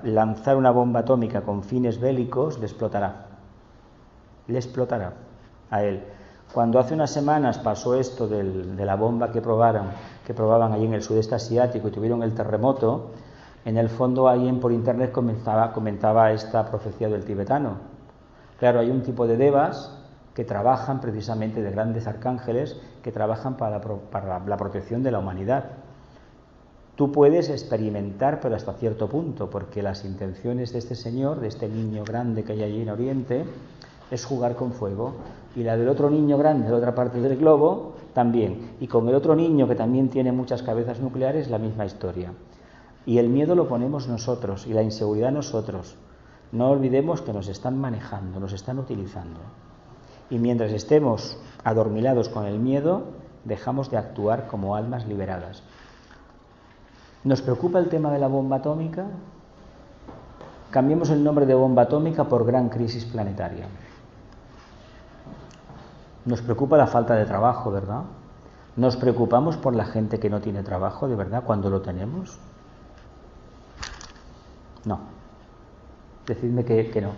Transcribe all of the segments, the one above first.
lanzar una bomba atómica con fines bélicos, le explotará. Le explotará a él. Cuando hace unas semanas pasó esto de la bomba que probaban allí en el sudeste asiático y tuvieron el terremoto, en el fondo alguien por internet comentaba esta profecía del tibetano. Claro, hay un tipo de devas que trabajan precisamente, de grandes arcángeles, que trabajan para la protección de la humanidad. Tú puedes experimentar, pero hasta cierto punto, porque las intenciones de este señor, de este niño grande que hay allí en Oriente, es jugar con fuego, y la del otro niño grande de la otra parte del globo también, y con el otro niño que también tiene muchas cabezas nucleares, la misma historia. Y el miedo lo ponemos nosotros, y la inseguridad nosotros. No olvidemos que nos están manejando, nos están utilizando. Y mientras estemos adormilados con el miedo, dejamos de actuar como almas liberadas. ¿Nos preocupa el tema de la bomba atómica? Cambiemos el nombre de bomba atómica por gran crisis planetaria. Nos preocupa la falta de trabajo, ¿verdad? ¿Nos preocupamos por la gente que no tiene trabajo, de verdad, cuando lo tenemos? No. Decidme que no,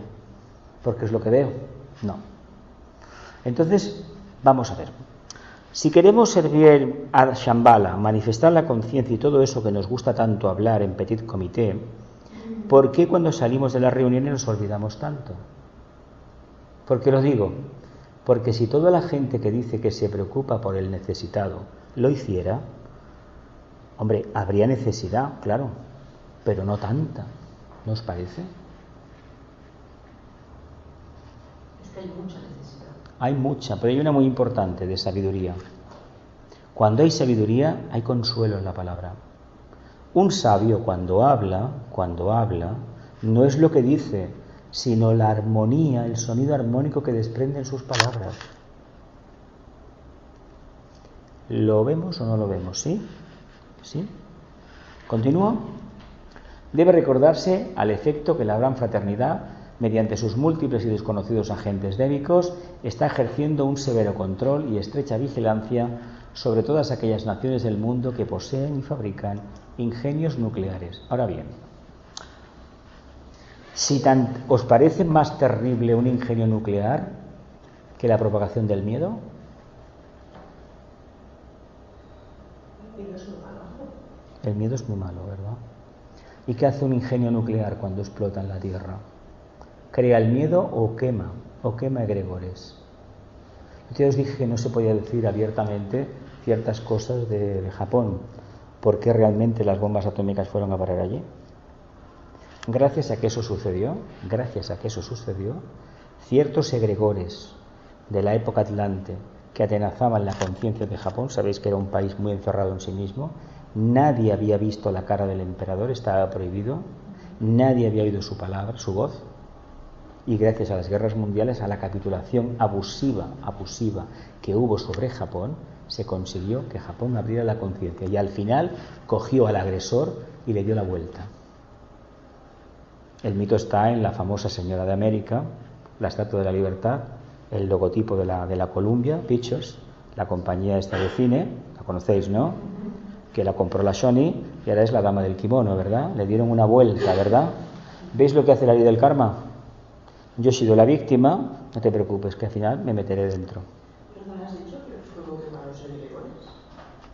porque es lo que veo. No. Entonces, vamos a ver. Si queremos servir a Shambhala, manifestar la conciencia y todo eso que nos gusta tanto hablar en petit comité, ¿por qué cuando salimos de las reuniones nos olvidamos tanto? ¿Por qué lo digo? Porque si toda la gente que dice que se preocupa por el necesitado lo hiciera, hombre, habría necesidad, claro, pero no tanta, ¿no os parece? Es que hay mucha necesidad. Hay mucha, pero hay una muy importante, de sabiduría. Cuando hay sabiduría, hay consuelo en la palabra. Un sabio cuando habla, no es lo que dice, sino la armonía, el sonido armónico que desprenden sus palabras. ¿Lo vemos o no lo vemos? ¿Sí? ¿Sí? ¿Continúo? Debe recordarse al efecto que la gran fraternidad, mediante sus múltiples y desconocidos agentes démicos, está ejerciendo un severo control y estrecha vigilancia sobre todas aquellas naciones del mundo que poseen y fabrican ingenios nucleares. Ahora bien, ¿os parece más terrible un ingenio nuclear que la propagación del miedo? El miedo es muy malo, ¿verdad? ¿Y qué hace un ingenio nuclear cuando explota en la Tierra? ¿Crea el miedo o quema egregores? Yo os dije que no se podía decir abiertamente ciertas cosas de Japón, porque realmente las bombas atómicas fueron a parar allí. Gracias a que eso sucedió, ciertos egregores de la época atlante que atenazaban la conciencia de Japón, sabéis que era un país muy encerrado en sí mismo, nadie había visto la cara del emperador, estaba prohibido, nadie había oído su palabra, su voz, y gracias a las guerras mundiales, a la capitulación abusiva que hubo sobre Japón, se consiguió que Japón abriera la conciencia y al final cogió al agresor y le dio la vuelta. El mito está en la famosa Señora de América, la Estatua de la Libertad, el logotipo de la Columbia Pictures, la compañía esta de cine, la conocéis, ¿no? Que la compró la Sony y ahora es la dama del kimono, ¿verdad? Le dieron una vuelta, ¿verdad? ¿Veis lo que hace la ley del karma? Yo he sido la víctima, no te preocupes, que al final me meteré dentro. ¿Pero no has dicho que el fuego quema los egregores?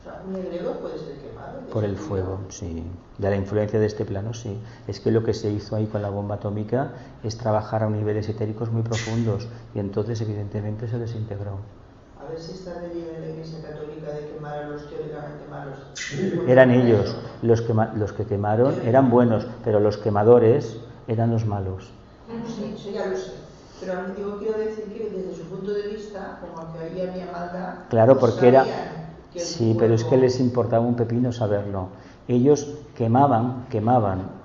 O sea, un egregor puede ser quemado. Por el fuego, sí. De la influencia de este plano, sí. Es que lo que se hizo ahí con la bomba atómica es trabajar a niveles etéricos muy profundos y entonces evidentemente se desintegró. A ver si está de en la Iglesia Católica de quemar a los teóricamente malos. Eran ellos, los que quemaron eran buenos, pero los quemadores eran los malos. Sí, eso ya lo sé. Pero yo quiero decir que desde su punto de vista, como que ahí había maldad, claro, porque era... Sí, pero es que les importaba un pepino saberlo. Ellos quemaban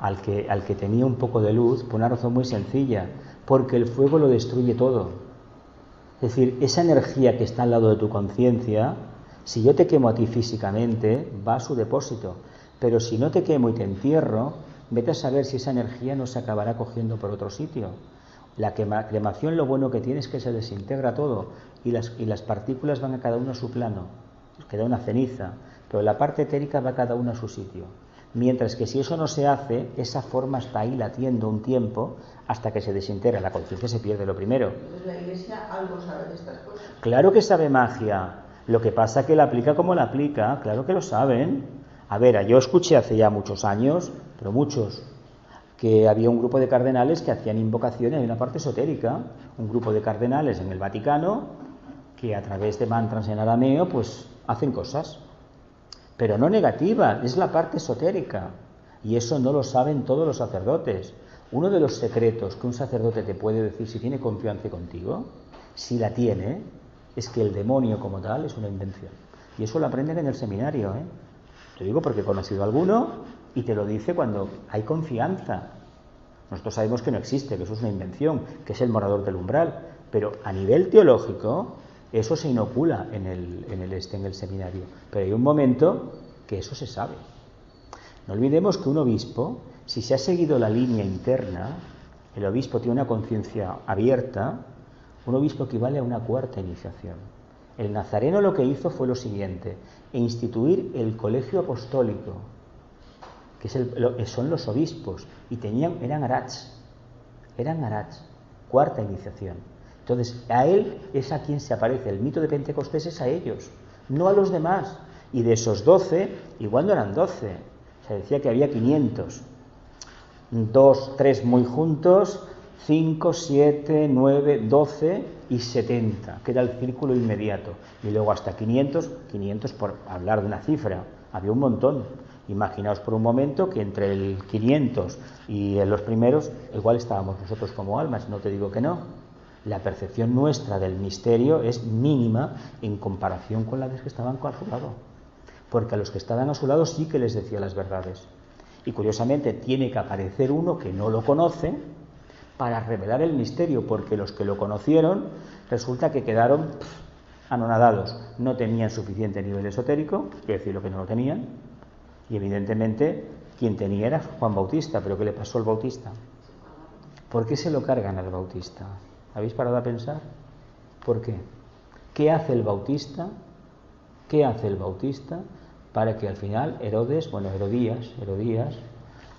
al que tenía un poco de luz por una razón muy sencilla, porque el fuego lo destruye todo. Es decir, esa energía que está al lado de tu conciencia, si yo te quemo a ti físicamente, va a su depósito, pero si no te quemo y te entierro, vete a saber si esa energía no se acabará cogiendo por otro sitio. La cremación lo bueno que tiene es que se desintegra todo y las partículas van a cada uno a su plano. Queda una ceniza, pero la parte etérica va cada uno a su sitio. Mientras que si eso no se hace, esa forma está ahí latiendo un tiempo hasta que se desintegra. La conciencia se pierde lo primero. Entonces la Iglesia algo sabe de estas cosas. Claro que sabe magia. Lo que pasa es que la aplica como la aplica. Claro que lo saben. A ver, yo escuché hace ya muchos años, pero muchos, que había un grupo de cardenales que hacían invocaciones en una parte esotérica. Un grupo de cardenales en el Vaticano que a través de mantras en arameo pues hacen cosas. Pero no negativa, es la parte esotérica. Y eso no lo saben todos los sacerdotes. Uno de los secretos que un sacerdote te puede decir si tiene confianza contigo, si la tiene, es que el demonio como tal es una invención. Y eso lo aprenden en el seminario, ¿eh? Te digo porque he conocido a alguno y te lo dice cuando hay confianza. Nosotros sabemos que no existe, que eso es una invención, que es el morador del umbral. Pero a nivel teológico, eso se inocula en el seminario. Pero hay un momento que eso se sabe. No olvidemos que un obispo, si se ha seguido la línea interna, el obispo tiene una conciencia abierta, un obispo equivale a una cuarta iniciación. El nazareno lo que hizo fue lo siguiente: instituir el colegio apostólico, que son los obispos, y eran arats, cuarta iniciación. Entonces, a él es a quien se aparece. El mito de Pentecostés es a ellos, no a los demás. Y de esos 12, igual no eran 12. Se decía que había 500. 2, 3 muy juntos, 5, 7, 9, 12 y 70, que era el círculo inmediato. Y luego hasta 500 por hablar de una cifra. Había un montón. Imaginaos por un momento que entre el 500 y los primeros, igual estábamos nosotros como almas, no te digo que no. La percepción nuestra del misterio es mínima en comparación con la de los que estaban a su lado. Porque a los que estaban a su lado sí que les decía las verdades. Y curiosamente tiene que aparecer uno que no lo conoce para revelar el misterio, porque los que lo conocieron resulta que quedaron anonadados. No tenían suficiente nivel esotérico, quiero decir lo que no lo tenían, y evidentemente quien tenía era Juan Bautista. ¿Pero qué le pasó al Bautista? ¿Por qué se lo cargan al Bautista? ¿Habéis parado a pensar? ¿Por qué? ¿Qué hace el Bautista? ¿Qué hace el Bautista para que al final Herodías,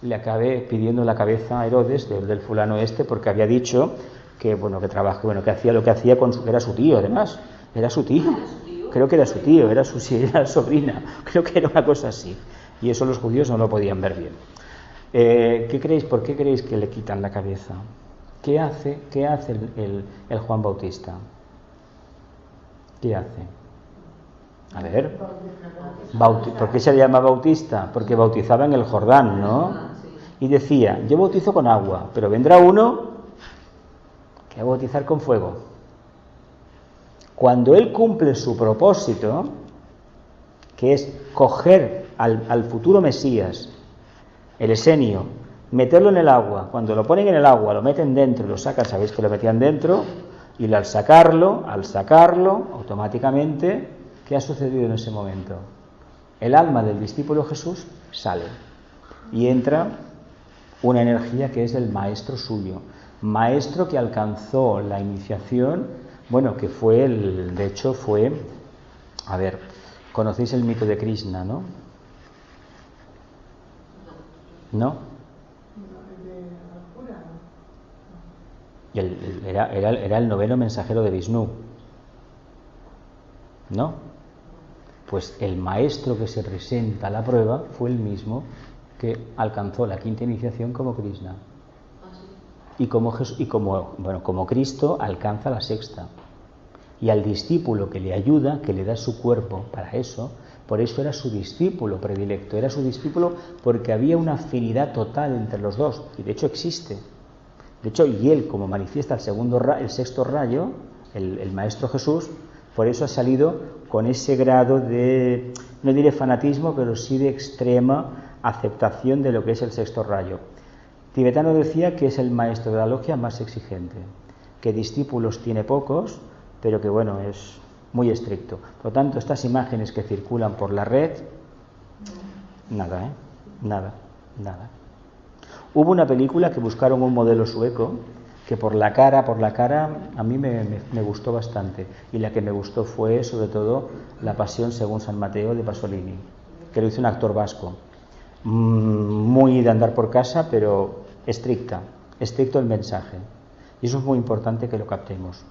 le acabe pidiendo la cabeza a Herodes del fulano este, porque había dicho que que hacía lo que hacía que era su tío, además, era su tío. Creo que era su tío, era su sobrina, creo que era una cosa así. Y eso los judíos no lo podían ver bien. ¿Qué creéis? ¿Por qué creéis que le quitan la cabeza? ¿Qué hace el Juan Bautista? ¿Qué hace? A ver, ¿por qué se le llama Bautista? Porque bautizaba en el Jordán, ¿no? Y decía, yo bautizo con agua, pero vendrá uno que va a bautizar con fuego. Cuando él cumple su propósito, que es coger al futuro Mesías, el esenio, meterlo en el agua, cuando lo ponen en el agua, lo meten dentro, lo sacan, sabéis que lo metían dentro, y al sacarlo, automáticamente, ¿qué ha sucedido en ese momento? El alma del discípulo Jesús sale y entra una energía que es del maestro suyo, maestro que alcanzó la iniciación, que fue conocéis el mito de Krishna, ¿no? ¿No? Era el noveno mensajero de Vishnu, ¿no? Pues el maestro que se presenta a la prueba fue el mismo que alcanzó la quinta iniciación como Krishna. Y como Cristo alcanza la sexta. Y al discípulo que le ayuda, que le da su cuerpo para eso, por eso era su discípulo predilecto. Era su discípulo porque había una afinidad total entre los dos. Y de hecho existe. De hecho, y él, como manifiesta el sexto rayo, el Maestro Jesús, por eso ha salido con ese grado de, no diré fanatismo, pero sí de extrema aceptación de lo que es el sexto rayo. Tibetano decía que es el maestro de la logia más exigente, que discípulos tiene pocos, pero que es muy estricto. Por lo tanto, estas imágenes que circulan por la red, nada. Hubo una película que buscaron un modelo sueco que por la cara a mí me gustó bastante, y la que me gustó fue sobre todo La Pasión según San Mateo de Pasolini, que lo hizo un actor vasco. muy de andar por casa, pero estricto el mensaje. Y eso es muy importante que lo captemos.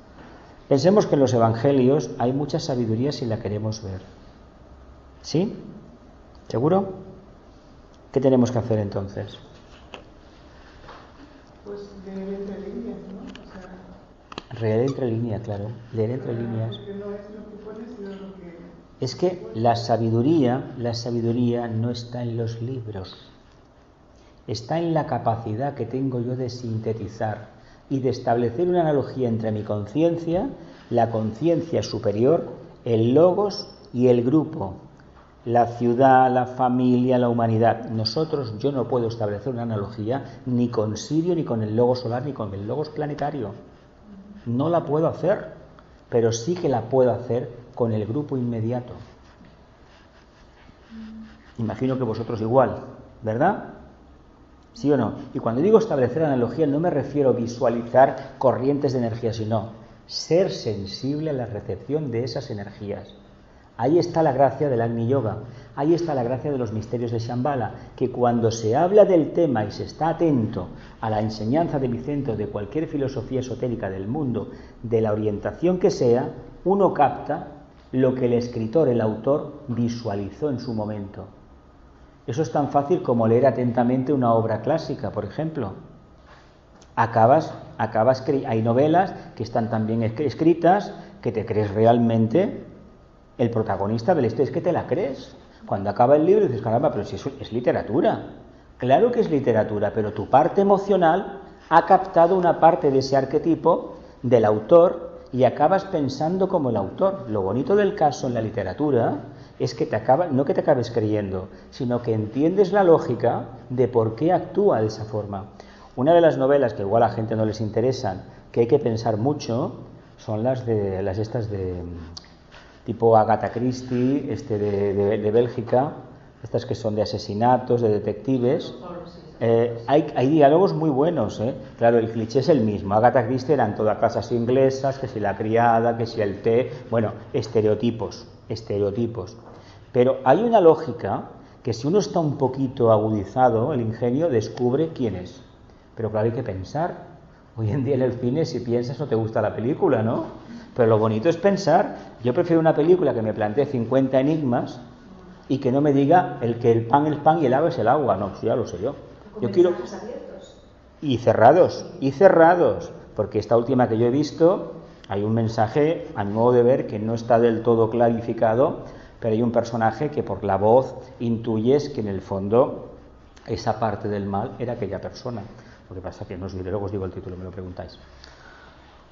Pensemos que en los evangelios hay mucha sabiduría si la queremos ver. ¿Sí? ¿Seguro? ¿Qué tenemos que hacer entonces? Pues leer entre líneas, ¿no? O sea, Leer entre líneas, claro. Leer entre líneas. Porque no es lo que pone, sino lo que... Es que la sabiduría no está en los libros. Está en la capacidad que tengo yo de sintetizar y de establecer una analogía entre mi conciencia, la conciencia superior, el logos y el grupo, la ciudad, la familia, la humanidad. Yo no puedo establecer una analogía ni con Sirio, ni con el logos solar, ni con el logos planetario. No la puedo hacer, pero sí que la puedo hacer con el grupo inmediato. Imagino que vosotros igual, ¿verdad? ¿Sí o no? Y cuando digo establecer analogía no me refiero a visualizar corrientes de energía, sino ser sensible a la recepción de esas energías. Ahí está la gracia del Agni Yoga, ahí está la gracia de los misterios de Shambhala, que cuando se habla del tema y se está atento a la enseñanza de mi centro, de cualquier filosofía esotérica del mundo, de la orientación que sea, uno capta lo que el escritor, el autor, visualizó en su momento. Eso es tan fácil como leer atentamente una obra clásica, por ejemplo. Hay novelas que están tan bien escritas que te crees realmente el protagonista de la historia. Es que te la crees. Cuando acaba el libro dices, caramba, pero si eso es literatura. Claro que es literatura, pero tu parte emocional ha captado una parte de ese arquetipo del autor y acabas pensando como el autor. Lo bonito del caso en la literatura es que no que te acabes creyendo, sino que entiendes la lógica de por qué actúa de esa forma. Una de las novelas que igual a la gente no les interesan, que hay que pensar mucho, son las estas de tipo Agatha Christie, de Bélgica, estas que son de asesinatos, de detectives. Hay diálogos muy buenos, ¿eh? Claro, el cliché es el mismo. Agatha Christie eran todas casas inglesas, que si la criada, que si el té, bueno, estereotipos. Pero hay una lógica que si uno está un poquito agudizado, el ingenio descubre quién es. Pero claro, hay que pensar. Hoy en día en el cine, si piensas, no te gusta la película, ¿no? Pero lo bonito es pensar. Yo prefiero una película que me plantee 50 enigmas y que no me diga que el pan es el pan y el agua es el agua. No, eso ya lo sé yo. Yo quiero... Y cerrados. Porque esta última que yo he visto, hay un mensaje, a mi modo de ver, que no está del todo clarificado, pero hay un personaje que por la voz intuyes que en el fondo esa parte del mal era aquella persona. Lo que pasa que no os diré, luego os digo el título, me lo preguntáis.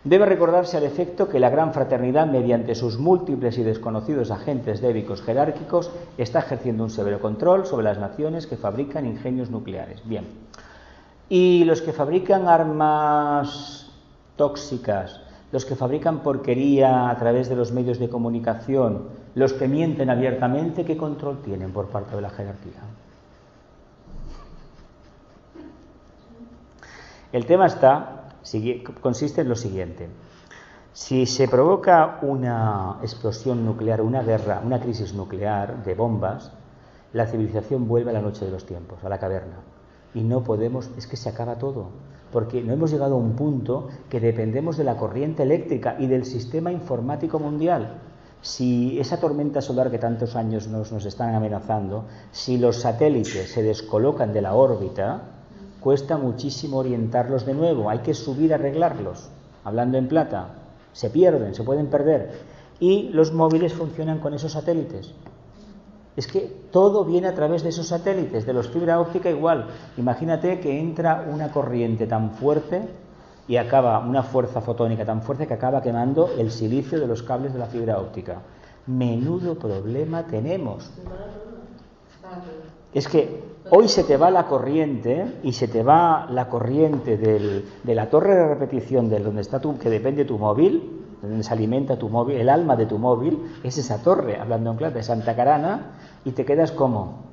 Debe recordarse al efecto que la gran fraternidad, mediante sus múltiples y desconocidos agentes débicos jerárquicos, está ejerciendo un severo control sobre las naciones que fabrican ingenios nucleares. Bien. Y los que fabrican armas tóxicas, los que fabrican porquería a través de los medios de comunicación, los que mienten abiertamente, ¿qué control tienen por parte de la jerarquía? El tema consiste en lo siguiente. Si se provoca una explosión nuclear, una guerra, una crisis nuclear de bombas, la civilización vuelve a la noche de los tiempos, a la caverna. Y no podemos, es que se acaba todo, porque no hemos llegado a un punto que dependemos de la corriente eléctrica y del sistema informático mundial. Si esa tormenta solar que tantos años nos están amenazando, si los satélites se descolocan de la órbita, cuesta muchísimo orientarlos de nuevo, hay que subir a arreglarlos, hablando en plata, se pueden perder, y los móviles funcionan con esos satélites. Es que todo viene a través de esos satélites, de los fibra óptica igual. Imagínate que entra una corriente tan fuerte y acaba, una fuerza fotónica tan fuerte que acaba quemando el silicio de los cables de la fibra óptica. Menudo problema tenemos. Es que hoy se te va la corriente y se te va la corriente de la torre de repetición de donde está que depende tu móvil, donde se alimenta tu móvil, el alma de tu móvil es esa torre, hablando en clave, de Santa Carana, y te quedas como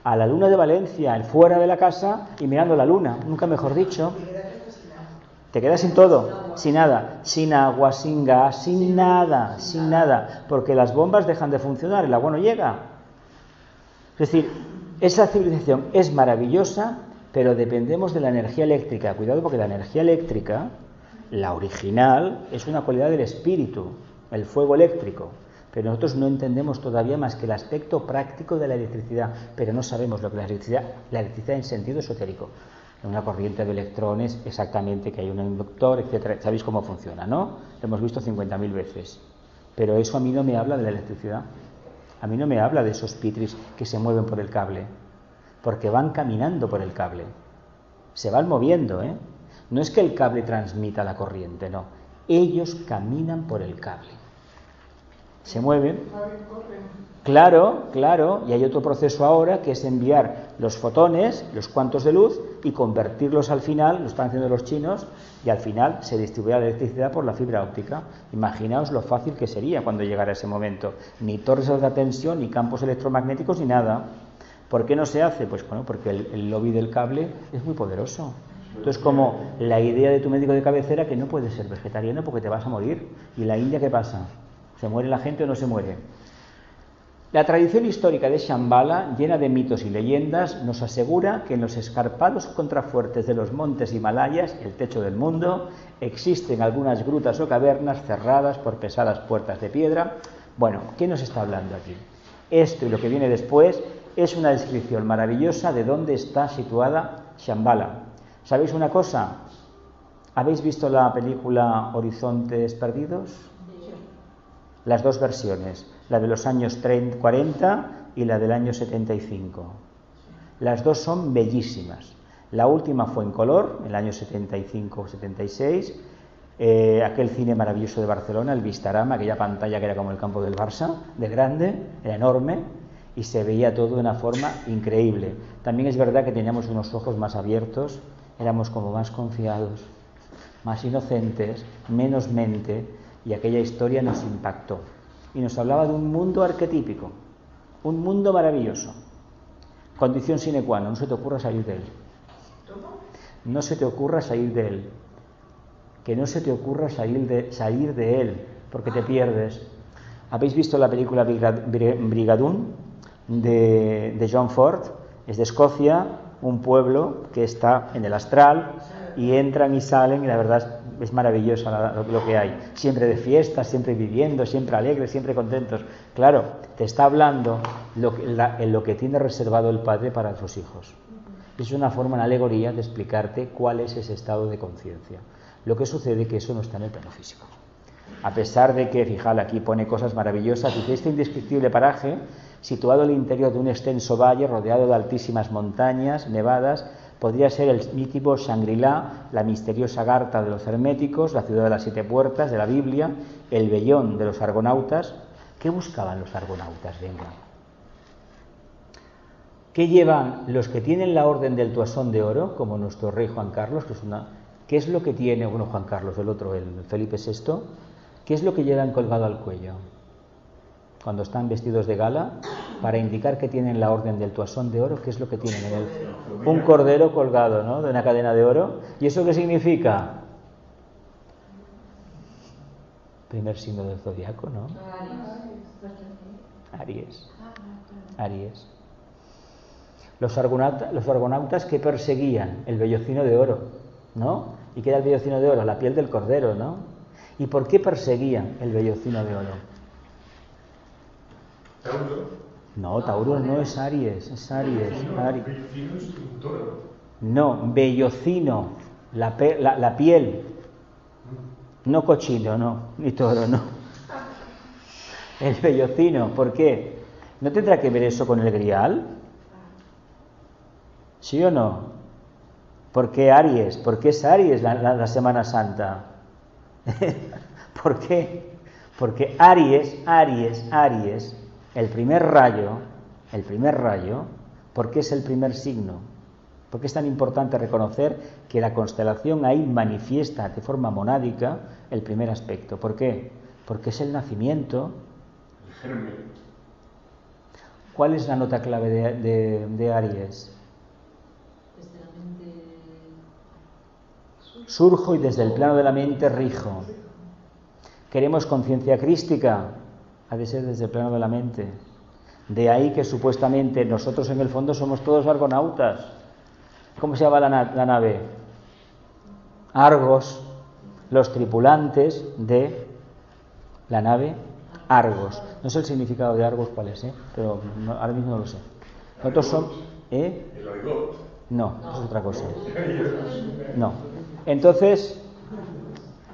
a la luna de Valencia, fuera de la casa y mirando la luna, nunca mejor dicho. Te quedas sin todo, sin nada, sin agua, sin gas, sin nada, porque las bombas dejan de funcionar, el agua no llega. Es decir, Esa civilización es maravillosa, pero dependemos de la energía eléctrica. Cuidado, porque la energía eléctrica, la original, es una cualidad del espíritu, el fuego eléctrico. Pero nosotros no entendemos todavía más que el aspecto práctico de la electricidad, pero no sabemos lo que es la electricidad en sentido esotérico. Una corriente de electrones, exactamente, que hay un inductor, etcétera. Sabéis cómo funciona, ¿no? Lo hemos visto 50.000 veces. Pero eso a mí no me habla de la electricidad. A mí no me habla de esos pitris que se mueven por el cable, porque van caminando por el cable. Se van moviendo, ¿eh? No es que el cable transmita la corriente, no. Ellos caminan por el cable. Se mueven. Claro, y hay otro proceso ahora que es enviar los fotones, los cuantos de luz, y convertirlos al final, lo están haciendo los chinos, y al final se distribuye la electricidad por la fibra óptica. Imaginaos lo fácil que sería cuando llegara ese momento. Ni torres de alta tensión, ni campos electromagnéticos, ni nada. ¿Por qué no se hace? Pues bueno, porque el lobby del cable es muy poderoso. Entonces, como la idea de tu médico de cabecera, que no puedes ser vegetariano porque te vas a morir. ¿Y la India qué pasa? ¿Se muere la gente o no se muere? La tradición histórica de Shambhala, llena de mitos y leyendas, nos asegura que en los escarpados contrafuertes de los montes Himalayas, el techo del mundo, existen algunas grutas o cavernas cerradas por pesadas puertas de piedra. Bueno, ¿qué nos está hablando aquí? Esto y lo que viene después es una descripción maravillosa de dónde está situada Shambhala. ¿Sabéis una cosa? ¿Habéis visto la película Horizontes Perdidos? Las dos versiones, la de los años 40 y la del año 75. Las dos son bellísimas. La última fue en color, en el año 75-76, aquel cine maravilloso de Barcelona, el Vistarama, aquella pantalla que era como el campo del Barça, de grande, era enorme, y se veía todo de una forma increíble. También es verdad que teníamos unos ojos más abiertos, éramos como más confiados, más inocentes, menos mente, y aquella historia nos impactó. Y nos hablaba de un mundo arquetípico, un mundo maravilloso. Condición sine qua non, no se te ocurra salir de él. No se te ocurra salir de él. Que no se te ocurra salir de él, porque te pierdes. ¿Habéis visto la película Brigadoon de John Ford? Es de Escocia, un pueblo que está en el astral, y entran y salen, y la verdad es maravillosa lo que hay. Siempre de fiesta, siempre viviendo, siempre alegres, siempre contentos. Claro, te está hablando lo que tiene reservado el Padre para sus hijos. Es una forma, una alegoría de explicarte cuál es ese estado de conciencia. Lo que sucede es que eso no está en el plano físico. A pesar de que, fijad, aquí pone cosas maravillosas, dice: este indescriptible paraje, situado en el interior de un extenso valle rodeado de altísimas montañas nevadas, podría ser el mítico Shangri-La, la misteriosa Garta de los herméticos, la ciudad de las 7 puertas de la Biblia, el vellón de los argonautas. ¿Qué buscaban los argonautas? Venga. ¿Qué llevan los que tienen la orden del toisón de oro, como nuestro rey Juan Carlos, que es una... ¿Qué es lo que tiene, bueno, Juan Carlos, el otro, el Felipe VI? ¿Qué es lo que llevan colgado al cuello cuando están vestidos de gala, para indicar que tienen la orden del toisón de oro? ¿Qué es lo que tienen en él? Un cordero colgado, ¿no?, de una cadena de oro. ¿Y eso qué significa? Primer signo del zodiaco, ¿no? Aries. Los argonautas que perseguían el vellocino de oro, ¿no? ¿Y qué era el vellocino de oro? La piel del cordero, ¿no? ¿Y por qué perseguían el vellocino de oro? ¿Tauro? No, Tauro no es Aries, es Aries. Vellocino es un toro. No, vellocino, la piel. No cochino, no, ni toro, no. El vellocino, ¿por qué? ¿No tendrá que ver eso con el grial? ¿Sí o no? ¿Por qué Aries? ¿Por qué es Aries la Semana Santa? ¿Por qué? Porque Aries, el primer rayo, ¿por qué es el primer signo? ¿Por qué es tan importante reconocer que la constelación ahí manifiesta de forma monádica el primer aspecto? ¿Por qué? Porque es el nacimiento. El germen. ¿Cuál es la nota clave de Aries? Desde la mente. Surjo y desde el plano de la mente rijo. ¿Queremos conciencia crística? Ha de ser desde el plano de la mente. De ahí que supuestamente nosotros en el fondo somos todos argonautas. ¿Cómo se llama la nave? Argos, los tripulantes de la nave Argos. No sé el significado de Argos cuál es, pero ahora mismo no lo sé. Nosotros somos... El argot. No, es otra cosa. No. Entonces,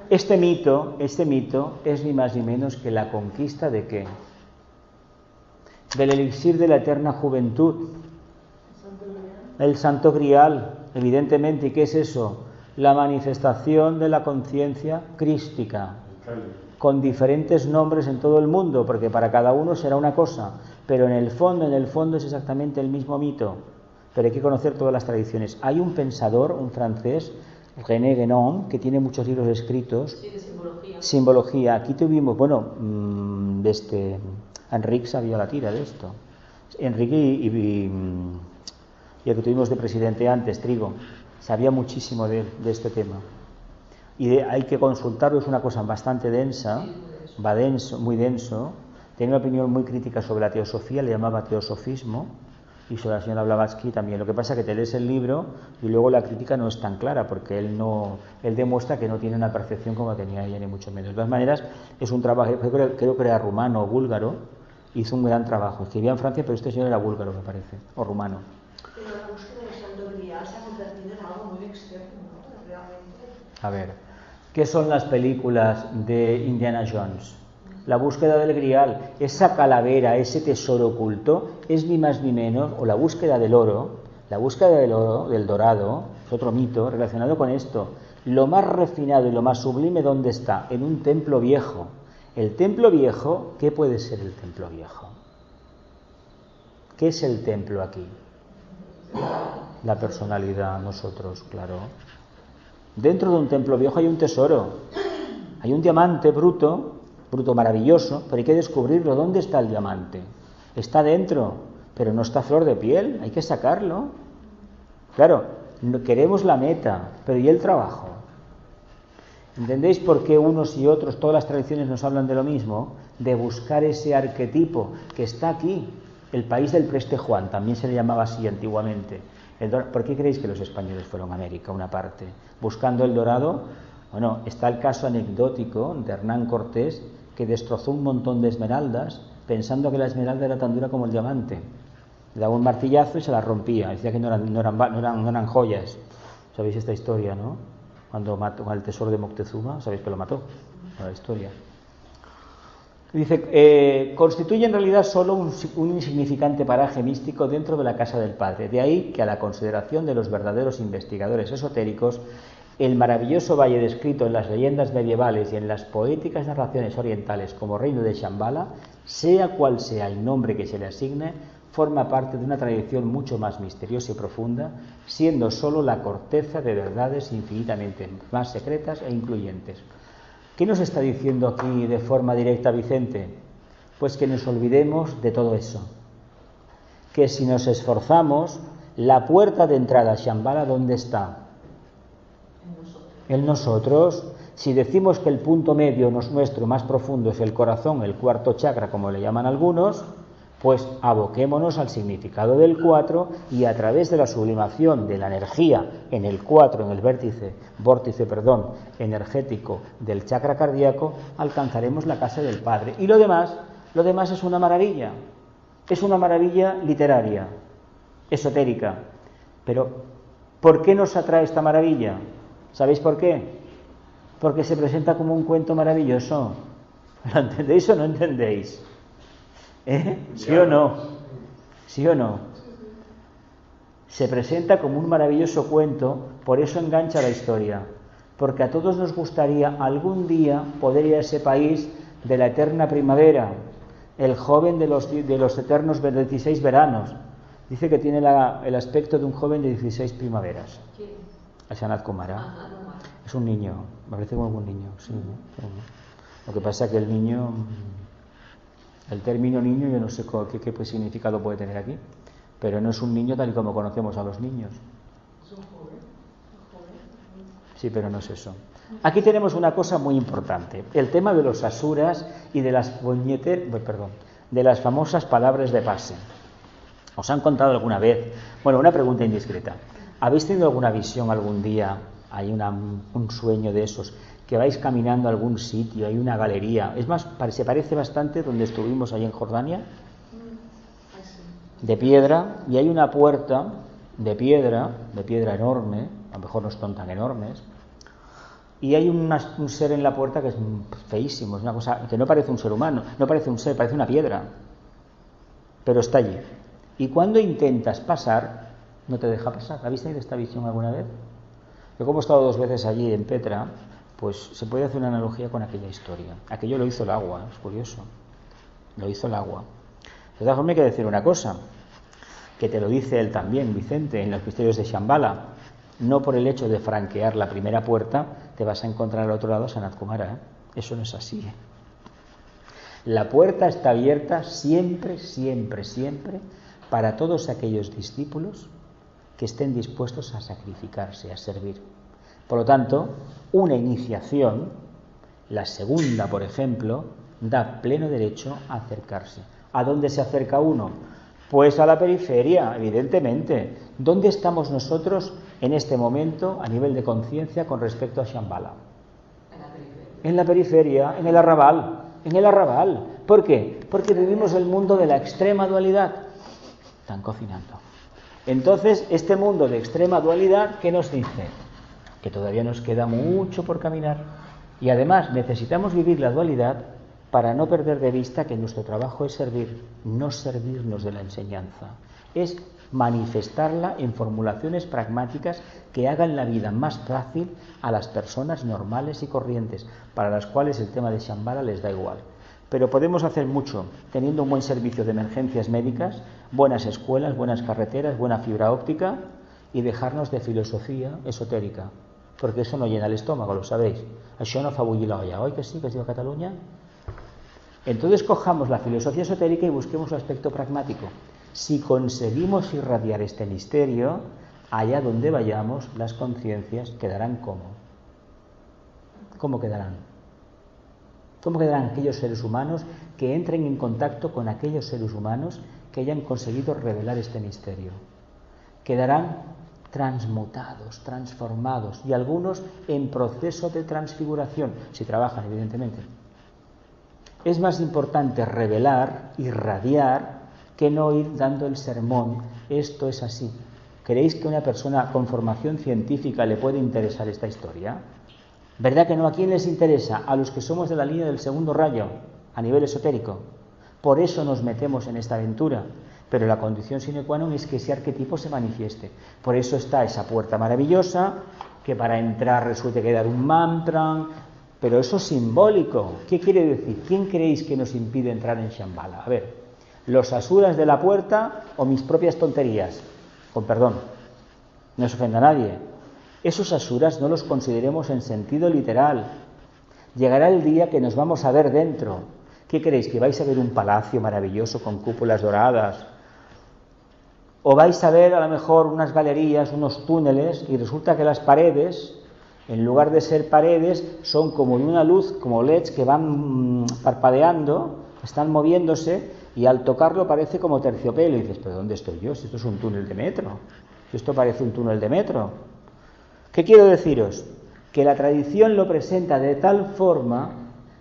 este mito es ni más ni menos que la conquista de ¿qué? Del elixir de la eterna juventud. El Santo Grial, evidentemente. ¿Y qué es eso? La manifestación de la conciencia crística, con diferentes nombres en todo el mundo, porque para cada uno será una cosa, pero en el fondo es exactamente el mismo mito. Pero hay que conocer todas las tradiciones. Hay un pensador, un francés, René Guénon, que tiene muchos libros escritos. Sí, de simbología. Simbología. Aquí tuvimos, Enrique sabía la tira de esto. Enrique y el que tuvimos de presidente antes, Trigo, sabía muchísimo de este tema. Y hay que consultarlo, es una cosa bastante densa, va denso, muy denso. Tiene una opinión muy crítica sobre la teosofía, le llamaba teosofismo, y sobre la señora Blavatsky también. Lo que pasa es que te lees el libro y luego la crítica no es tan clara, porque él demuestra que no tiene una percepción como tenía ella, ni mucho menos. De todas maneras, es un trabajo, creo que era rumano o búlgaro, hizo un gran trabajo. Escribía en Francia, pero este señor era búlgaro, me parece, o rumano. Pero la búsqueda del Santo Grial se ha convertido en algo muy externo, ¿no? Realmente. A ver, ¿qué son las películas de Indiana Jones? La búsqueda del Grial, esa calavera, ese tesoro oculto, es ni más ni menos, o la búsqueda del oro, del dorado, es otro mito relacionado con esto. Lo más refinado y lo más sublime, ¿dónde está? En un templo viejo. El templo viejo, ¿qué puede ser el templo viejo? ¿Qué es el templo aquí? La personalidad, nosotros, claro. Dentro de un templo viejo hay un tesoro, hay un diamante bruto maravilloso, pero hay que descubrirlo. ¿Dónde está el diamante? Está dentro, pero no está a flor de piel, hay que sacarlo. Claro, queremos la meta, pero ¿y el trabajo? ¿Entendéis por qué unos y otros, todas las tradiciones nos hablan de lo mismo? De buscar ese arquetipo que está aquí. El país del Preste Juan, también se le llamaba así antiguamente. ¿Por qué creéis que los españoles fueron a América, una parte? Buscando el dorado. Bueno, está el caso anecdótico de Hernán Cortés, que destrozó un montón de esmeraldas pensando que la esmeralda era tan dura como el diamante. Le daba un martillazo y se la rompía. Decía que no eran joyas. ¿Sabéis esta historia, no? Cuando mató al tesoro de Moctezuma, ¿sabéis que lo mató? La historia. Dice, constituye en realidad solo un insignificante paraje místico dentro de la casa del Padre. De ahí que a la consideración de los verdaderos investigadores esotéricos, el maravilloso valle descrito en las leyendas medievales y en las poéticas narraciones orientales como reino de Shambhala, sea cual sea el nombre que se le asigne, forma parte de una tradición mucho más misteriosa y profunda, siendo solo la corteza de verdades infinitamente más secretas e incluyentes. ¿Qué nos está diciendo aquí de forma directa Vicente? Pues que nos olvidemos de todo eso. Que si nos esforzamos, la puerta de entrada a Shambhala, ¿dónde está? En nosotros. Si decimos que el punto medio nuestro más profundo es el corazón, el cuarto chakra, como le llaman algunos, pues aboquémonos al significado del 4 y a través de la sublimación de la energía en el 4, en el vórtice energético del chakra cardíaco, alcanzaremos la casa del Padre. Y lo demás es una maravilla literaria, esotérica. Pero, ¿por qué nos atrae esta maravilla? ¿Sabéis por qué? Porque se presenta como un cuento maravilloso. ¿Lo entendéis o no entendéis? ¿Sí o no? ¿Sí o no? Se presenta como un maravilloso cuento, por eso engancha la historia. Porque a todos nos gustaría algún día poder ir a ese país de la eterna primavera, el joven de los eternos 16 veranos. Dice que tiene el aspecto de un joven de 16 primaveras. El Sanat Kumara. Es un niño, me parece como un niño. Sí, ¿no? Lo que pasa es que el niño, el término niño, yo no sé qué significado puede tener aquí, pero no es un niño tal y como conocemos a los niños. Es un joven. Sí, pero no es eso. Aquí tenemos una cosa muy importante, el tema de los asuras y de las de las famosas palabras de pase. ¿Os han contado alguna vez? Bueno, una pregunta indiscreta. ¿Habéis tenido alguna visión algún día? Hay un sueño de esos, que vais caminando a algún sitio, hay una galería. Es más, se parece bastante donde estuvimos allí en Jordania, de piedra, y hay una puerta de piedra enorme, a lo mejor no son tan enormes, y hay un ser en la puerta que es feísimo, es una cosa que no parece un ser humano, no parece un ser, parece una piedra, pero está allí. Y cuando intentas pasar, no te deja pasar. ¿Habéis tenido esta visión alguna vez? Yo, como he estado 2 veces allí en Petra, pues se puede hacer una analogía con aquella historia. Aquello lo hizo el agua, es curioso. Lo hizo el agua. De todas formas, hay que decir una cosa, que te lo dice él también, Vicente, en los misterios de Shambhala. No por el hecho de franquear la primera puerta te vas a encontrar al otro lado Sanat Kumara, ¿eh? Eso no es así. La puerta está abierta siempre, siempre, siempre para todos aquellos discípulos que estén dispuestos a sacrificarse, a servir. Por lo tanto, una iniciación, la segunda, por ejemplo, da pleno derecho a acercarse. ¿A dónde se acerca uno? Pues a la periferia, evidentemente. ¿Dónde estamos nosotros en este momento a nivel de conciencia con respecto a Shambhala? En la periferia, en el arrabal. En el arrabal. ¿Por qué? Porque vivimos el mundo de la extrema dualidad. Están cocinando. Entonces, este mundo de extrema dualidad, ¿qué nos dice? Que todavía nos queda mucho por caminar. Y además necesitamos vivir la dualidad para no perder de vista que nuestro trabajo es servir, no servirnos de la enseñanza. Es manifestarla en formulaciones pragmáticas que hagan la vida más fácil a las personas normales y corrientes, para las cuales el tema de Shambhala les da igual. Pero podemos hacer mucho teniendo un buen servicio de emergencias médicas, buenas escuelas, buenas carreteras, buena fibra óptica, y dejarnos de filosofía esotérica, porque eso no llena el estómago, lo sabéis. Això no fa bullir la olla, oi que sí, que es diu a Cataluña? Entonces cojamos la filosofía esotérica y busquemos el aspecto pragmático. Si conseguimos irradiar este misterio, allá donde vayamos, las conciencias quedarán ¿cómo? ¿Cómo quedarán? ¿Cómo quedarán aquellos seres humanos que entren en contacto con aquellos seres humanos que hayan conseguido revelar este misterio? Quedarán transmutados, transformados, y algunos en proceso de transfiguración, si trabajan, evidentemente. Es más importante revelar, irradiar, que no ir dando el sermón. Esto es así. ¿Creéis que a una persona con formación científica le puede interesar esta historia? ¿Verdad que no? ¿A quién les interesa? A los que somos de la línea del segundo rayo, a nivel esotérico. Por eso nos metemos en esta aventura. Pero la condición sine qua non es que ese arquetipo se manifieste. Por eso está esa puerta maravillosa, que para entrar resulta que dar un mantra, pero eso es simbólico. ¿Qué quiere decir? ¿Quién creéis que nos impide entrar en Shambhala? A ver, ¿los asuras de la puerta o mis propias tonterías? Con perdón, no se ofenda a nadie. Esos asuras no los consideremos en sentido literal. Llegará el día que nos vamos a ver dentro. ¿Qué creéis? ¿Que vais a ver un palacio maravilloso con cúpulas doradas? ¿O vais a ver a lo mejor unas galerías, unos túneles, y resulta que las paredes, en lugar de ser paredes, son como de una luz, como LEDs que van parpadeando, están moviéndose, y al tocarlo parece como terciopelo? Y dices, ¿pero dónde estoy yo? Si esto es un túnel de metro. Si esto parece un túnel de metro. ¿Qué quiero deciros? Que la tradición lo presenta de tal forma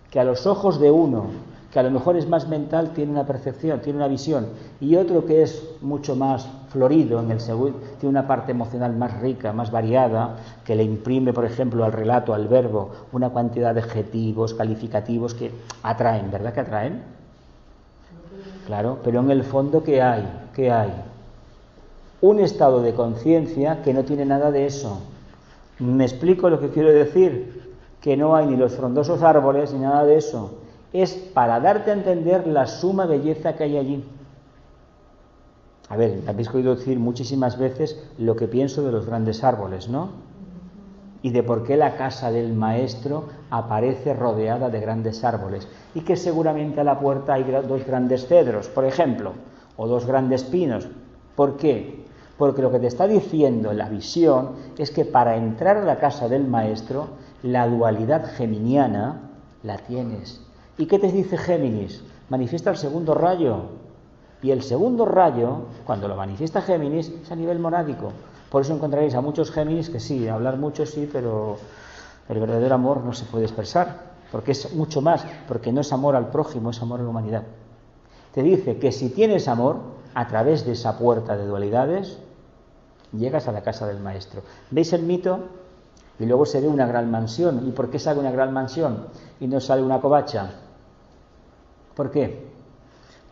que a los ojos de uno, que a lo mejor es más mental, tiene una percepción, tiene una visión, y otro que es mucho más florido, tiene una parte emocional más rica, más variada, que le imprime, por ejemplo, al relato, al verbo, una cantidad de adjetivos, calificativos que atraen, ¿verdad que atraen? Claro, pero en el fondo, ¿qué hay? ¿Qué hay? Un estado de conciencia que no tiene nada de eso. ¿Me explico lo que quiero decir? Que no hay ni los frondosos árboles ni nada de eso. Es para darte a entender la suma belleza que hay allí. A ver, habéis oído decir muchísimas veces lo que pienso de los grandes árboles, ¿no? Y de por qué la casa del maestro aparece rodeada de grandes árboles. Y que seguramente a la puerta hay 2 grandes cedros, por ejemplo, o 2 grandes pinos. ¿Por qué? Porque lo que te está diciendo la visión es que para entrar a la casa del maestro, la dualidad geminiana la tienes. ¿Y qué te dice Géminis? Manifiesta el segundo rayo. Y el segundo rayo, cuando lo manifiesta Géminis, es a nivel monádico. Por eso encontraréis a muchos Géminis que sí, hablar mucho sí, pero el verdadero amor no se puede expresar, porque es mucho más, porque no es amor al prójimo, es amor a la humanidad. Te dice que si tienes amor, a través de esa puerta de dualidades, llegas a la casa del maestro. ¿Veis el mito? Y luego se ve una gran mansión. ¿Y por qué sale una gran mansión y no sale una covacha? ¿Por qué?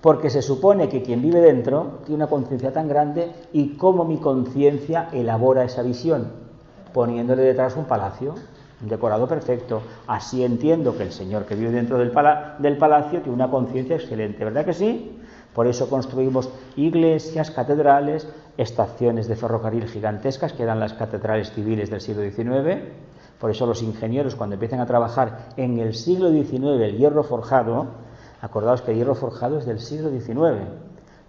Porque se supone que quien vive dentro tiene una conciencia tan grande, y cómo mi conciencia elabora esa visión, poniéndole detrás un palacio, un decorado perfecto. Así entiendo que el señor que vive dentro del palacio tiene una conciencia excelente, ¿verdad que sí? Por eso construimos iglesias, catedrales, estaciones de ferrocarril gigantescas, que eran las catedrales civiles del siglo XIX. Por eso los ingenieros, cuando empiezan a trabajar en el siglo XIX el hierro forjado, acordaos que el hierro forjado es del siglo XIX.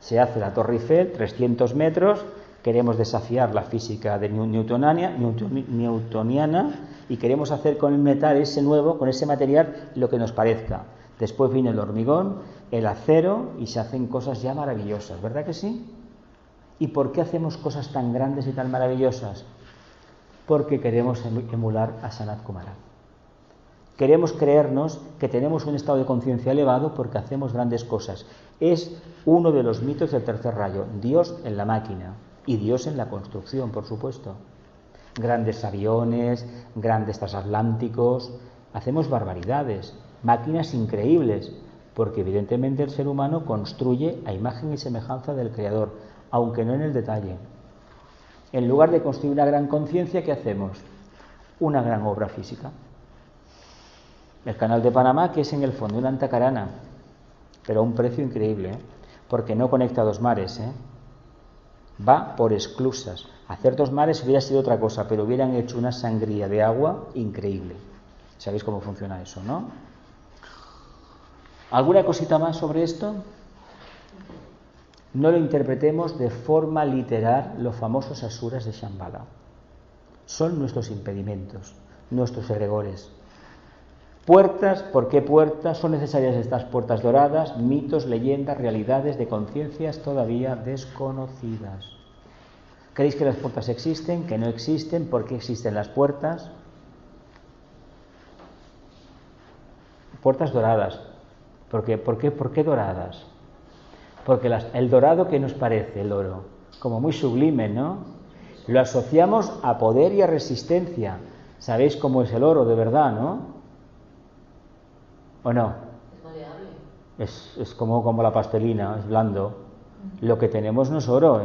Se hace la Torre Eiffel, 300 metros, queremos desafiar la física de newtoniana, y queremos hacer con el metal ese nuevo, con ese material, lo que nos parezca. Después viene el hormigón, el acero, y se hacen cosas ya maravillosas, ¿verdad que sí? ¿Y por qué hacemos cosas tan grandes y tan maravillosas? Porque queremos emular a Sanat Kumara. Queremos creernos que tenemos un estado de conciencia elevado porque hacemos grandes cosas. Es uno de los mitos del tercer rayo. Dios en la máquina y Dios en la construcción, por supuesto. Grandes aviones, grandes transatlánticos. Hacemos barbaridades, máquinas increíbles, porque evidentemente el ser humano construye a imagen y semejanza del Creador, aunque no en el detalle. En lugar de construir una gran conciencia, ¿qué hacemos? Una gran obra física. El canal de Panamá, que es en el fondo una antacarana, pero a un precio increíble, porque no conecta dos mares, va por esclusas. Hacer dos mares hubiera sido otra cosa, pero hubieran hecho una sangría de agua increíble. ¿Sabéis cómo funciona eso, no? ¿Alguna cosita más sobre esto? No lo interpretemos de forma literal los famosos asuras de Shambhala. Son nuestros impedimentos, nuestros egregores. Puertas, ¿por qué puertas? Son necesarias estas puertas doradas, mitos, leyendas, realidades de conciencias todavía desconocidas. ¿Creéis que las puertas existen? ¿Que no existen? ¿Por qué existen las puertas? Puertas doradas. ¿Por qué doradas? Porque el dorado, ¿qué nos parece el oro? Como muy sublime, ¿no? Lo asociamos a poder y a resistencia. ¿Sabéis cómo es el oro de verdad, no? ¿O no? Es maleable. Es como la pastelina, es blando. Lo que tenemos no es oro,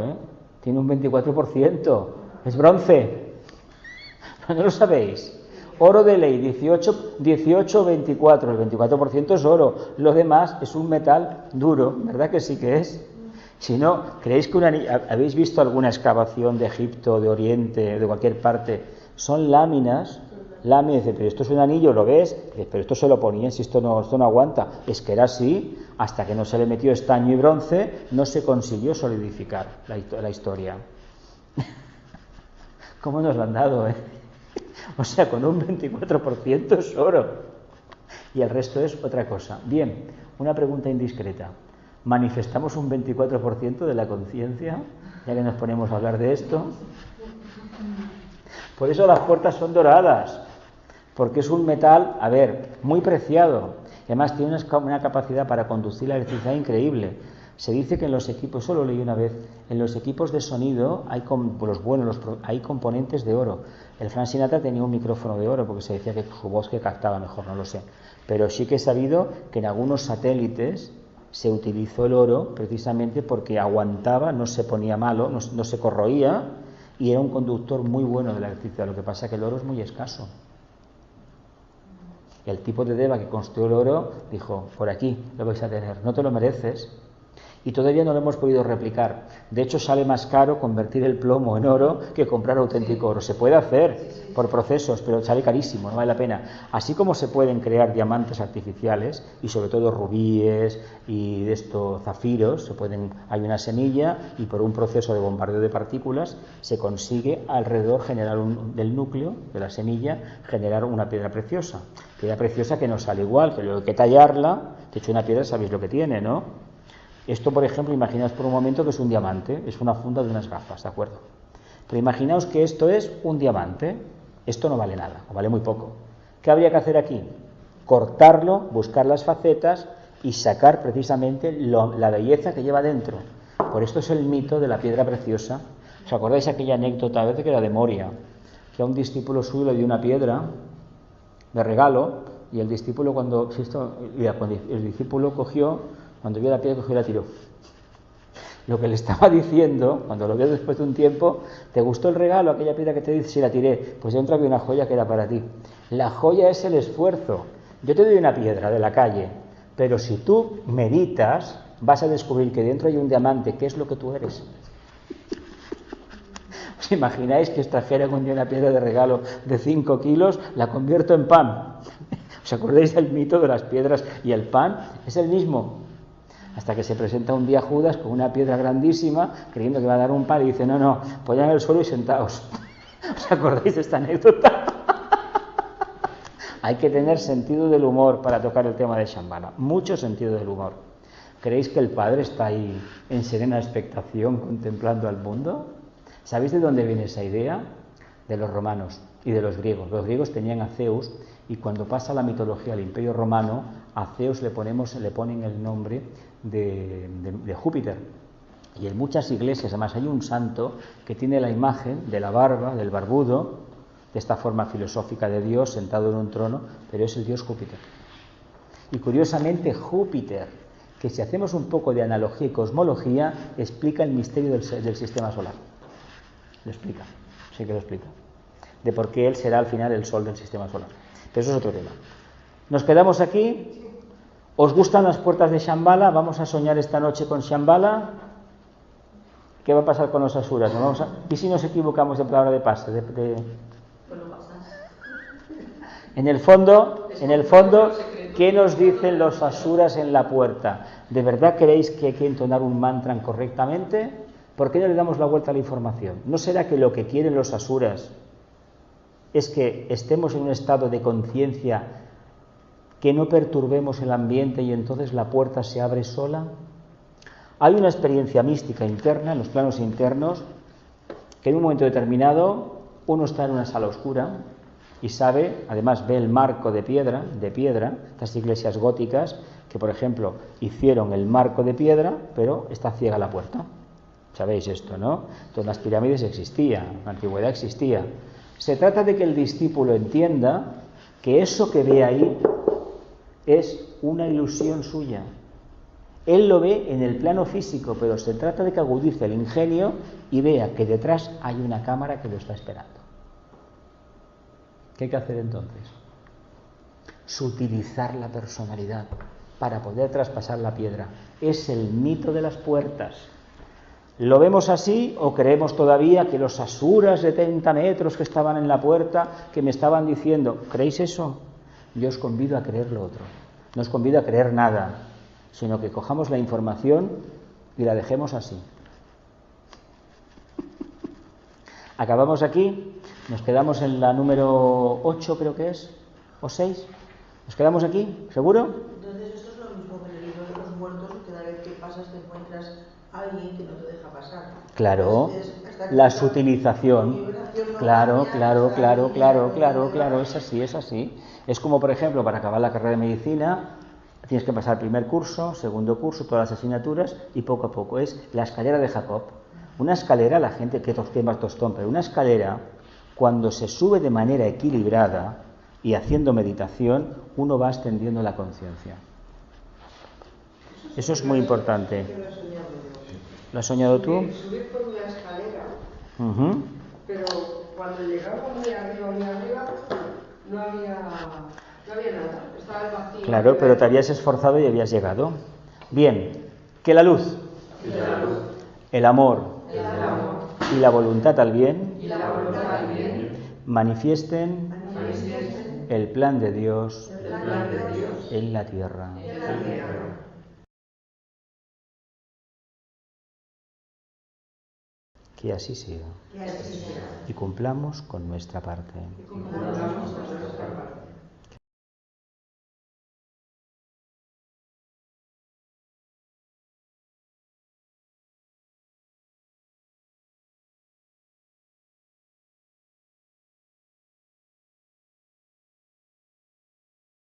tiene un 24%, es bronce. ¿No lo sabéis? Oro de ley, 18, 24, el 24% es oro, lo demás es un metal duro, ¿verdad que sí que es? Si no, ¿creéis que habéis visto alguna excavación de Egipto, de Oriente, de cualquier parte? Son láminas, dice, pero esto es un anillo, ¿lo ves? Pero esto se lo ponían, si esto no aguanta. Es que era así, hasta que no se le metió estaño y bronce, no se consiguió solidificar la historia. ¿Cómo nos lo han dado, O sea, con un 24% es oro y el resto es otra cosa. Bien, una pregunta indiscreta. ¿Manifestamos un 24% de la conciencia, ya que nos ponemos a hablar de esto? Por eso las puertas son doradas, porque es un metal, muy preciado. Además tiene una capacidad para conducir la electricidad increíble. Se dice que en los equipos, eso lo leí una vez, en los equipos de sonido hay hay componentes de oro. El Frank Sinatra tenía un micrófono de oro porque se decía que su voz que captaba mejor, no lo sé. Pero sí que he sabido que en algunos satélites se utilizó el oro precisamente porque aguantaba, no se ponía malo, no se corroía y era un conductor muy bueno de la electricidad. Lo que pasa es que el oro es muy escaso. El tipo de Deva que construyó el oro dijo, por aquí lo vais a tener, no te lo mereces. Y todavía no lo hemos podido replicar. De hecho, sale más caro convertir el plomo en oro que comprar auténtico oro. Se puede hacer por procesos, pero sale carísimo, no vale la pena. Así como se pueden crear diamantes artificiales, y sobre todo rubíes y de estos zafiros, hay una semilla y por un proceso de bombardeo de partículas se consigue alrededor generar del núcleo de la semilla, generar una piedra preciosa. Piedra preciosa que no sale igual, que luego hay que tallarla. De hecho, una piedra sabéis lo que tiene, ¿no? Esto, por ejemplo, imaginaos por un momento que es un diamante, es una funda de unas gafas, ¿de acuerdo? Pero imaginaos que esto es un diamante, esto no vale nada, o vale muy poco. ¿Qué habría que hacer aquí? Cortarlo, buscar las facetas y sacar precisamente la belleza que lleva dentro. Por esto es el mito de la piedra preciosa. ¿Os acordáis aquella anécdota, a veces que era de Moria, que a un discípulo suyo le dio una piedra de regalo y el discípulo cuando el discípulo cuando vio la piedra, cogió y la tiró. Lo que le estaba diciendo, cuando lo vio después de un tiempo, ¿te gustó el regalo, aquella piedra que te dice? Sí, la tiré. Pues dentro había una joya que era para ti. La joya es el esfuerzo. Yo te doy una piedra de la calle, pero si tú meditas, vas a descubrir que dentro hay un diamante, que es lo que tú eres. ¿Os imagináis que os trajera un día una piedra de regalo de 5 kilos, la convierto en pan? ¿Os acordáis del mito de las piedras y el pan? Es el mismo. Hasta que se presenta un día Judas con una piedra grandísima, creyendo que va a dar un pan, y dice, no, poned en el suelo y sentaos. ¿Os acordáis de esta anécdota? Hay que tener sentido del humor para tocar el tema de Shambhala, mucho sentido del humor. ¿Creéis que el Padre está ahí en serena expectación contemplando al mundo? ¿Sabéis de dónde viene esa idea? De los romanos y de los griegos. Los griegos tenían a Zeus, y cuando pasa la mitología al Imperio Romano, a Zeus le ponen el nombre de Júpiter. Y en muchas iglesias, además, hay un santo que tiene la imagen de la barba, del barbudo, de esta forma filosófica de Dios sentado en un trono, pero es el dios Júpiter. Y curiosamente Júpiter, que si hacemos un poco de analogía y cosmología, explica el misterio del sistema solar. Lo explica, sí que lo explica. De por qué él será al final el sol del sistema solar. Pero eso es otro tema. Nos quedamos aquí. ¿Os gustan las puertas de Shambhala? Vamos a soñar esta noche con Shambhala. ¿Qué va a pasar con los asuras? ¿Y si nos equivocamos de palabra de pase? En el fondo, ¿qué nos dicen los asuras en la puerta? ¿De verdad creéis que hay que entonar un mantra correctamente? ¿Por qué no le damos la vuelta a la información? ¿No será que lo que quieren los asuras es que estemos en un estado de conciencia, que no perturbemos el ambiente y entonces la puerta se abre sola? Hay una experiencia mística interna, en los planos internos, que en un momento determinado uno está en una sala oscura y sabe, además ve el marco de piedra, estas iglesias góticas que, por ejemplo, hicieron el marco de piedra, pero está ciega la puerta. Sabéis esto, ¿no? Entonces las pirámides existían, en la antigüedad existía. Se trata de que el discípulo entienda que eso que ve ahí es una ilusión suya. Él lo ve en el plano físico, pero se trata de que agudice el ingenio y vea que detrás hay una cámara que lo está esperando. ¿Qué hay que hacer entonces? Sutilizar la personalidad para poder traspasar la piedra. Es el mito de las puertas. ¿Lo vemos así o creemos todavía que los asuras de 30 metros que estaban en la puerta, que me estaban diciendo, ¿creéis eso? Yo os convido a creer lo otro. No os convido a creer nada, sino que cojamos la información y la dejemos así. Acabamos aquí, nos quedamos en la número 8, creo que es, o 6. ¿Nos quedamos aquí? ¿Seguro? Entonces esto es lo mismo que en el libro de los muertos, que cada vez que pasas te encuentras a alguien que no te deja pasar. Claro, la sutilización. Claro, es así. Es como, por ejemplo, para acabar la carrera de medicina, tienes que pasar primer curso, segundo curso, todas las asignaturas, y poco a poco. Es la escalera de Jacob. Una escalera, la gente que más tostón, pero una escalera, cuando se sube de manera equilibrada y haciendo meditación, uno va extendiendo la conciencia. Eso es muy importante. ¿Lo has soñado tú? Subí por una escalera, pero cuando llegaba muy arriba, no había nada, estaba el vacío. Claro, pero te habías esforzado y habías llegado. Bien, que la luz el amor y la voluntad al bien manifiesten el plan de Dios en la tierra. Que así sea. Y cumplamos con nuestra parte.